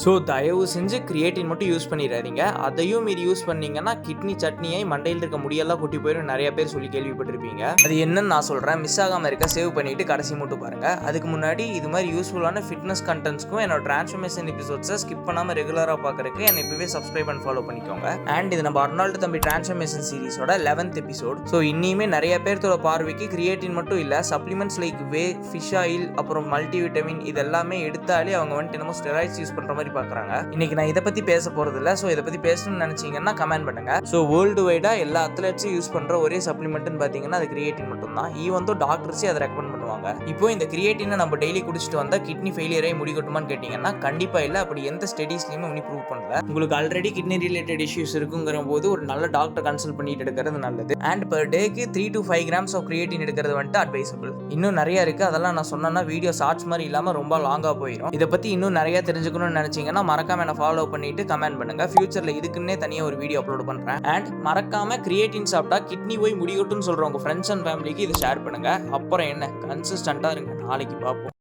So தயவு செஞ்சு creatine மட்டும் யூஸ் பண்ணிடாதீங்க. அதையும் மீறி யூஸ் பண்ணீங்கன்னா கிட்னி சட்னியாய் மண்டையில் இருக்க முடியெல்லாம் கொட்டி போயிடும். நிறைய பேர் சொல்லி கேள்விப்பட்டிருப்பீங்க. அது என்னன்னு நான் சொல்கிறேன். மிஸ் ஆகாமல் இருக்க சேவ் பண்ணிட்டு கடைசி மட்டும் பாருங்க. அதுக்கு முன்னாடி இது மாதிரி யூஸ்ஃபுல்லான ஃபிட்னஸ் கண்டென்ட்ஸ்க்கும் என்னோட டிரான்ஸ்ஃபர்மேஷன் எபிசோட்ஸை ஸ்கிப் பண்ணாமல் ரெகுலராக பார்க்கறதுக்கு என்னை இப்பவே சப்ஸ்கிரைப் பண்ணி ஃபாலோ பண்ணிக்கோங்க. அண்ட் இது நம்ம அர்னால்டு தம்பி டிரான்ஸ்ஃபர்மேஷன் சீரிஸோட 11th எபிசோட். ஸோ இன்னியுமே நிறைய பேர்த்தோட பார்வைக்கு கிரியேட்டின் மட்டும் இல்லை, சப்ளிமெண்ட்ஸ் லைக் வே, ஃபிஷ் ஆயில், அப்புறம் மல்டிவிட்டமின் இதெல்லாமே எடுத்தாலே அவங்க வந்துட்டு என்னமோ ஸ்டெராய்ட்ஸ் யூஸ் பண்ணுற மாதிரி பார்க்குறாங்க. இன்னைக்கு நான் இதை பற்றி பேச போகிறது இல்லை. ஸோ இதை பற்றி பேசணும்னு நினச்சிங்கன்னா கமெண்ட் பண்ணுங்க. ஸோ வேர்ல்டு வைடாக எல்லா அத்லெட்ஸும் யூஸ் பண்ணுற ஒரே சப்ளிமெண்ட்னு பார்த்தீங்கன்னா அது கிரியேட்டின் மட்டும் தான். ஈவன் தோ டாக்டர்ஸே அதை ரெக்கமெண்ட் பண்ணுவாங்க. இப்போ இந்த கிரியேட்டினை நம்ம டெய்லி குடிச்சிட்டு வந்தால் கிட்னி ஃபெயிலியரை முடிக்கட்டுமான்னு கேட்டிங்கன்னா கண்டிப்பாக இல்லை. அப்படி எந்த ஸ்டடீஸ்லையுமே ஒன்றும் ப்ரூவ் பண்ணல. உங்களுக்கு ஆல்ரெடி கிட்னி ரிலேட்டட் இஷ்யூஸ் இருக்குங்கிற போது ஒரு நல்ல டாக்டர் கன்சல்ட் பண்ணிட்டு எடுக்கிறது நல்லது. அண்ட் பர் டேக்கு 3 to 5 grams ஆஃப் கிரியேட்டின் எடுக்கிறது வந்துட்டு அட்வைசபிள். இன்னும் நிறைய இருக்குது. அதெல்லாம் நான் சொன்னேன்னா வீடியோ ஷார்ட்ஸ் மாதிரி இல்லாமல் ரொம்ப லாங்காக போயிடும். இதை பற்றி இன்னும் நிறைய தெரிஞ்சுக்கணும்னு நினச்சிங்கன்னா மறக்காம என்ன ஃபாலோ பண்ணிட்டு கமெண்ட் பண்ணுங்க. ஃபியூச்சரில் இதுக்குன்னே தனியாக ஒரு வீடியோ அப்லோட் பண்ணுறேன். அண்ட் மறக்காம கிரியேட்டின் சாப்பிட்டா கிட்னி போய் முடிக்கட்டும்னு சொல்கிறவங்க ஃப்ரெண்ட்ஸ் அண்ட் ஃபேமிலிக்கு இதை ஷேர் பண்ணுங்க. அப்புறம் என்ன, கன்சிஸ்டண்டாக இருங்க. நாளைக்கு பார்ப்போம்.